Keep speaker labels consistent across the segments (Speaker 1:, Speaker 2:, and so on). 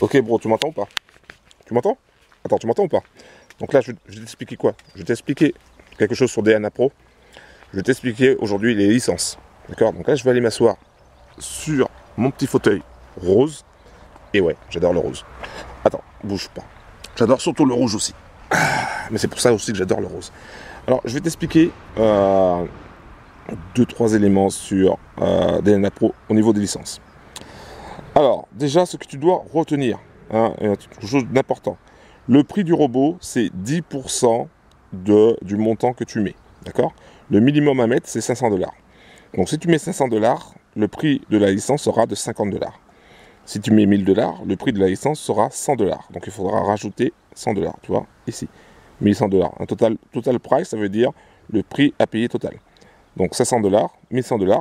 Speaker 1: Ok bro, tu m'entends ou pas? Tu m'entends? Attends, tu m'entends ou pas? Donc là, je vais t'expliquer quoi? Je vais t'expliquer quelque chose sur DNA Pro. Je vais t'expliquer aujourd'hui les licences. D'accord? Donc là, je vais aller m'asseoir sur mon petit fauteuil rose. Et ouais, j'adore le rose. Attends, bouge pas. J'adore surtout le rouge aussi. Mais c'est pour ça aussi que j'adore le rose. Alors, je vais t'expliquer 2-3 éléments sur DNA Pro au niveau des licences. Alors, déjà, ce que tu dois retenir, hein, quelque chose d'important. Le prix du robot, c'est 10% du montant que tu mets. D'accord? Le minimum à mettre, c'est 500 $. Donc, si tu mets 500 $, le prix de la licence sera de 50 $. Si tu mets 1000 $, le prix de la licence sera 100 $. Donc, il faudra rajouter 100 $. Tu vois, ici, 1100 $. Un total price, ça veut dire le prix à payer total. Donc, 500 $, 1100 $.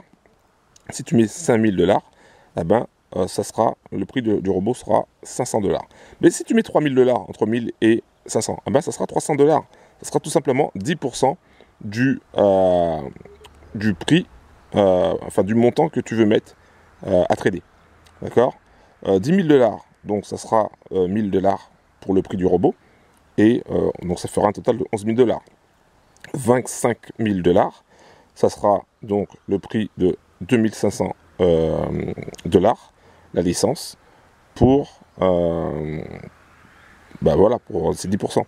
Speaker 1: Si tu mets 5000 $, eh ben, ça sera, le prix du robot sera 500 $. Mais si tu mets 3000 $, entre 1000 et 500, eh ben, ça sera 300 $. Ça sera tout simplement 10% du prix, enfin du montant que tu veux mettre à trader. D'accord? 10 000 $, donc ça sera 1000 $ pour le prix du robot. Et donc ça fera un total de 11 000 $. 25 000 $, ça sera donc le prix de 2500 $, la licence, pour, bah voilà, pour ces 10%.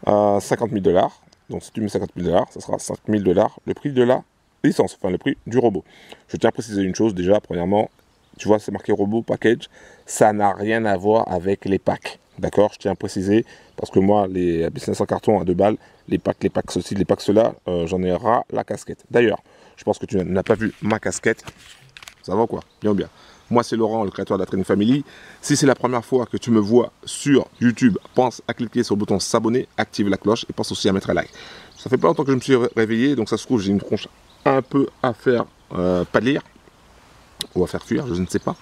Speaker 1: 50 000 $, donc si tu mets 50 000 $, ça sera 5 000 $, le prix de la licence, enfin le prix du robot. Je tiens à préciser une chose, déjà, premièrement, tu vois, c'est marqué robot package, ça n'a rien à voir avec les packs. D'accord? Je tiens à préciser, parce que moi, les business en carton à 2 balles, les packs ceci, les packs cela, j'en ai ras la casquette. D'ailleurs, je pense que tu n'as pas vu ma casquette. Ça va quoi? Bien ou bien. Moi, c'est Laurent, le créateur de la Trading Family. Si c'est la première fois que tu me vois sur YouTube, pense à cliquer sur le bouton s'abonner, active la cloche et pense aussi à mettre un like. Ça fait pas longtemps que je me suis réveillé, donc ça se trouve, j'ai une tronche un peu à faire pâlir ou à faire cuire, je ne sais pas.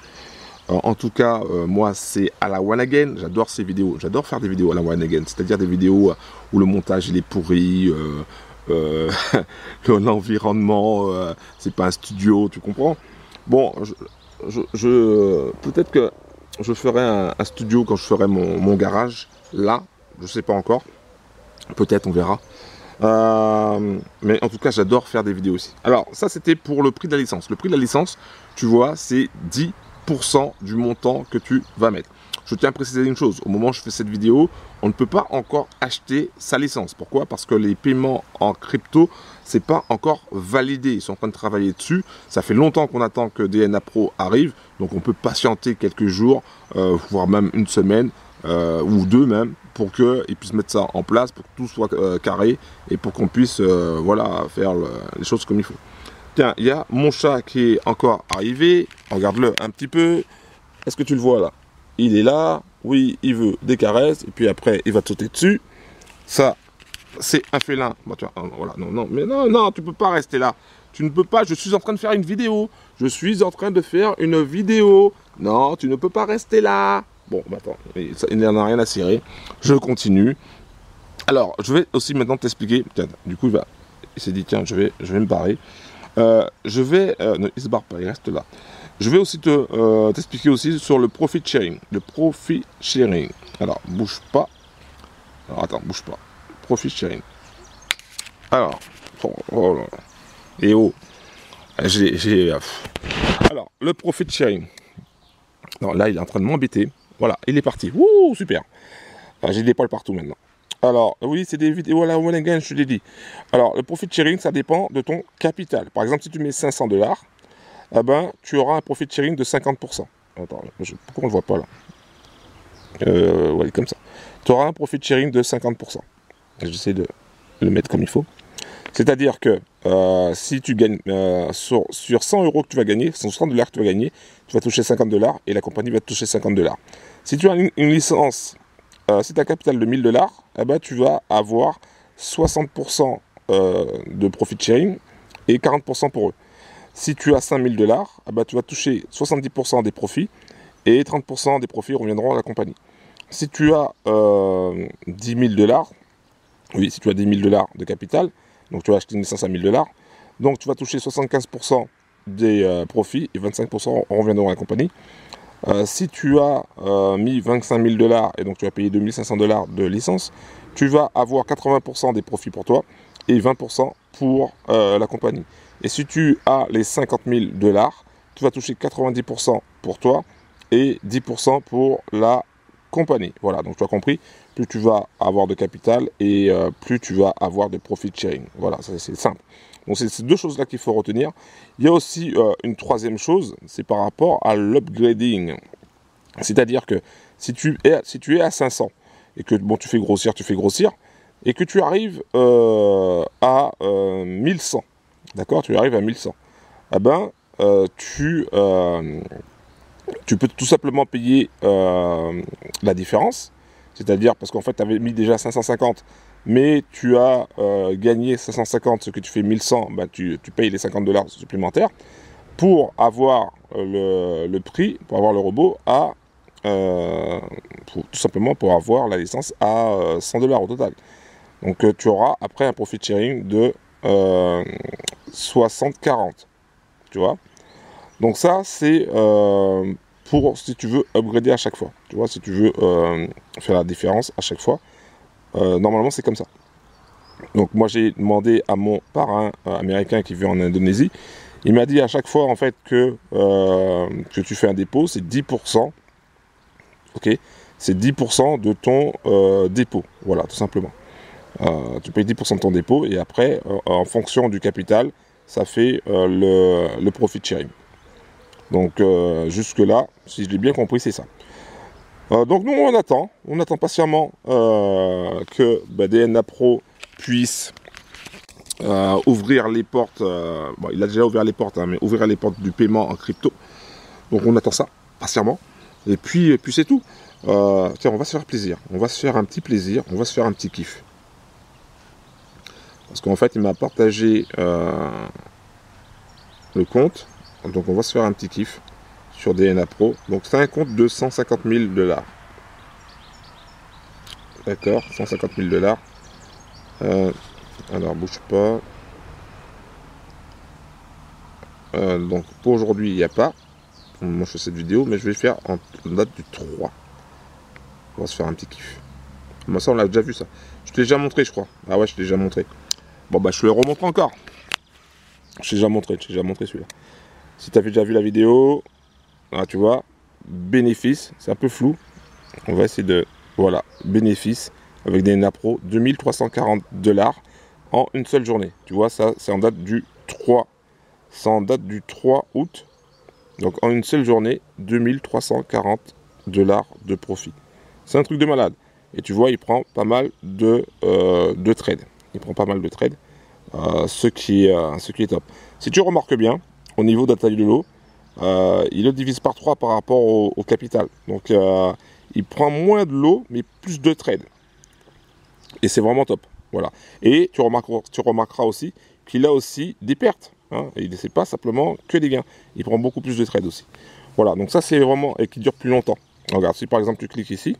Speaker 1: En tout cas, moi, c'est à la one again. J'adore ces vidéos. J'adore faire des vidéos à la one again. C'est-à-dire des vidéos où le montage il est pourri, l'environnement, c'est pas un studio, tu comprends? Bon, peut-être que je ferai un studio quand je ferai mon garage. Là, je sais pas encore. Peut-être, on verra. Mais en tout cas, j'adore faire des vidéos aussi. Alors, ça, c'était pour le prix de la licence. Le prix de la licence, tu vois, c'est 10% du montant que tu vas mettre. Je tiens à préciser une chose, au moment où je fais cette vidéo, on ne peut pas encore acheter sa licence. Pourquoi? Parce que les paiements en crypto, c'est pas encore validé. Ils sont en train de travailler dessus. Ça fait longtemps qu'on attend que DNA Pro arrive, donc on peut patienter quelques jours, voire même une semaine, ou 2 même, pour qu'ils puissent mettre ça en place, pour que tout soit carré, et pour qu'on puisse voilà, faire les choses comme il faut. Tiens, il y a mon chat qui est encore arrivé. Regarde-le un petit peu. Est-ce que tu le vois là? Il est là. Oui, il veut des caresses. Et puis après, il va te sauter dessus. Ça, c'est un félin. Bon, tu vois, voilà, non, mais non, tu peux pas rester là. Tu ne peux pas. Je suis en train de faire une vidéo. Je suis en train de faire une vidéo. Non, tu ne peux pas rester là. Bon, bah attends, il n'en a rien à cirer. Je continue. Alors, je vais aussi maintenant t'expliquer. Tiens, du coup, il s'est dit, tiens, je vais me barrer. Non, il se barre pas, il reste là. Je vais aussi t'expliquer aussi sur le profit sharing. Le profit sharing. Alors, bouge pas. Alors, attends, bouge pas. Profit sharing. Alors, oh là. Et oh. Alors, le profit sharing. Non, là, il est en train de m'embêter. Voilà, il est parti. Wouh, super. J'ai des poils partout maintenant. Alors, oui, c'est des vidéos à la one again, je te l'ai dit. Alors, le profit sharing, ça dépend de ton capital. Par exemple, si tu mets 500 $, eh ben, tu auras un profit sharing de 50%. Attends, pourquoi on ne le voit pas là? Ouais, comme ça. Tu auras un profit sharing de 50%. J'essaie de le mettre comme il faut. C'est-à-dire que si tu gagnes sur 100 € que tu vas gagner, 100 $ que tu vas gagner, tu vas toucher 50 $ et la compagnie va te toucher 50 $. Si tu as une licence, si tu as un capital de 1000 $, eh ben, tu vas avoir 60% de profit sharing et 40% pour eux. Si tu as 5000 $, eh ben, tu vas toucher 70% des profits et 30% des profits reviendront à la compagnie. Si tu as 10 000 $, oui, si tu as 10 000 $ de capital, donc tu vas acheter une licence à 1000 $, donc tu vas toucher 75% des profits et 25% reviendront à la compagnie. Si tu as mis 25 000 $ et donc tu as payé 2500 $ de licence, tu vas avoir 80% des profits pour toi et 20% pour la compagnie. Et si tu as les 50 000 $, tu vas toucher 90% pour toi et 10% pour la compagnie. Voilà, donc tu as compris, plus tu vas avoir de capital et plus tu vas avoir de profit sharing. Voilà, c'est simple. Donc c'est ces deux choses-là qu'il faut retenir. Il y a aussi une troisième chose, c'est par rapport à l'upgrading. C'est-à-dire que si tu es à 500 et que bon, tu fais grossir, et que tu arrives à 1100, d'accord, tu arrives à 1100, eh ben, tu peux tout simplement payer la différence, c'est-à-dire parce qu'en fait, tu avais mis déjà 550, mais tu as gagné 550, ce que tu fais 1100, bah, tu payes les 50 $ supplémentaires pour avoir le prix, pour avoir le robot à tout simplement pour avoir la licence à 100 $ au total. Donc tu auras après un profit sharing de 60-40, tu vois. Donc ça c'est pour si tu veux upgrader à chaque fois, tu vois, si tu veux faire la différence à chaque fois, normalement c'est comme ça. Donc moi j'ai demandé à mon parrain américain qui vit en Indonésie, il m'a dit à chaque fois en fait que tu fais un dépôt, c'est 10%, ok, c'est 10% de ton dépôt, voilà, tout simplement. Tu payes 10% de ton dépôt et après, en fonction du capital, ça fait le profit sharing. Donc jusque-là, si je l'ai bien compris, c'est ça. Donc nous, on attend patiemment que DNA Pro puisse ouvrir les portes. Bon, il a déjà ouvert les portes, hein, mais ouvrir les portes du paiement en crypto. Donc on attend ça patiemment. Et puis c'est tout. Tiens, on va se faire plaisir. On va se faire un petit plaisir. On va se faire un petit kiff. Parce qu'en fait, il m'a partagé le compte. Donc on va se faire un petit kiff sur DNA Pro. Donc c'est un compte de 150 000 $. D'accord, 150 000 $. Alors bouge pas. Donc pour aujourd'hui, il n'y a pas. Moi je fais cette vidéo, mais je vais faire en date du 3. On va se faire un petit kiff. Moi ça on l'a déjà vu ça. Je t'ai déjà montré je crois. Ah ouais, je t'ai déjà montré. Bon bah je te le remontre encore. Je t'ai déjà montré celui-là. Si tu avais déjà vu la vidéo, ah, tu vois, bénéfice, c'est un peu flou. On va essayer de, voilà, bénéfice avec DNA Pro, 2340 $ en une seule journée. Tu vois, ça c'est en date du 3. C'est en date du 3 août. Donc en une seule journée, 2340 $ de profit. C'est un truc de malade. Et tu vois, il prend pas mal de trades. Il prend pas mal de trades. Ce qui est top. Si tu remarques bien, au niveau de la taille de l'eau, il le divise par 3 par rapport au capital. Donc il prend moins de l'eau, mais plus de trades. Et c'est vraiment top. Voilà. Et tu remarqueras aussi qu'il a aussi des pertes. Hein, et c'est pas simplement que des gains. Il prend beaucoup plus de trades aussi. Voilà, donc ça c'est vraiment, et qui dure plus longtemps. Regarde, si par exemple tu cliques ici,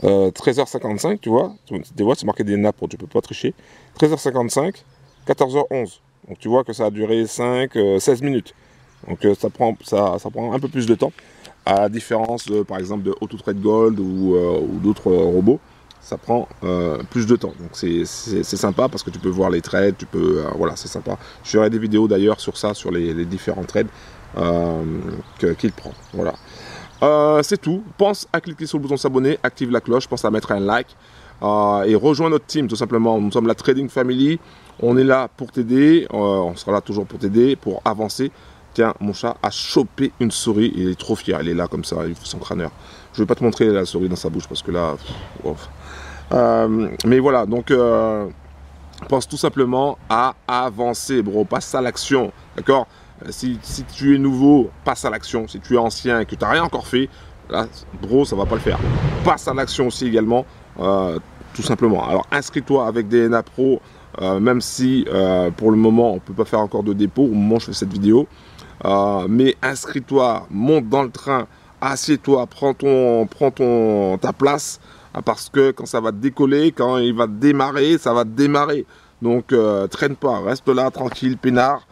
Speaker 1: 13h55, tu vois, c'est marqué DNA Pro, tu peux pas tricher. 13h55, 14h11. Donc tu vois que ça a duré 16 minutes. Donc ça prend un peu plus de temps. À la différence par exemple de Auto Trade Gold ou d'autres robots, ça prend plus de temps. Donc c'est sympa parce que tu peux voir les trades, tu peux voilà, c'est sympa. Je ferai des vidéos d'ailleurs sur ça, sur les différents trades qu'il prend. Voilà. C'est tout. Pense à cliquer sur le bouton s'abonner, active la cloche, pense à mettre un like et rejoins notre team tout simplement. Nous sommes la Trading Family. On est là pour t'aider. On sera là toujours pour t'aider, pour avancer. Tiens, mon chat a chopé une souris. Il est trop fier. Il est là comme ça. Il fait son crâneur. Je vais pas te montrer la souris dans sa bouche parce que là. Mais voilà. Donc, pense tout simplement à avancer, bro. Passe à l'action. D'accord? Si tu es nouveau, passe à l'action. Si tu es ancien et que tu n'as rien encore fait, là, bro, ça va pas le faire. Passe à l'action aussi également, tout simplement. Alors, inscris-toi avec DNA Pro, même si pour le moment, on ne peut pas faire encore de dépôt au moment où je fais cette vidéo. Mais inscris-toi, monte dans le train, assieds-toi, prends ta place, parce que quand ça va décoller, quand il va démarrer, ça va démarrer. Donc, traîne pas, reste là, tranquille, peinard.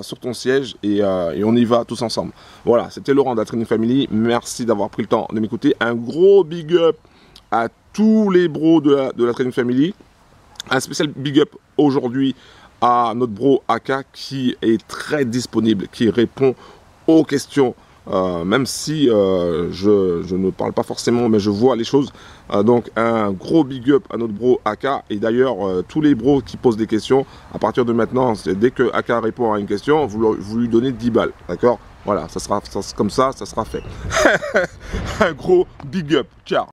Speaker 1: sur ton siège et on y va tous ensemble. Voilà, c'était Laurent de la Trading Family. Merci d'avoir pris le temps de m'écouter. Un gros big up à tous les bros de la Trading Family. Un spécial big up aujourd'hui à notre bro Aka qui est très disponible, qui répond aux questions. Même si je ne parle pas forcément, mais je vois les choses. Donc un gros big up à notre bro Aka. Et d'ailleurs, tous les bros qui posent des questions, à partir de maintenant, dès que Aka répond à une question, vous lui donnez 10 balles. D'accord? Voilà, comme ça, ça sera fait. Un gros big up. Ciao.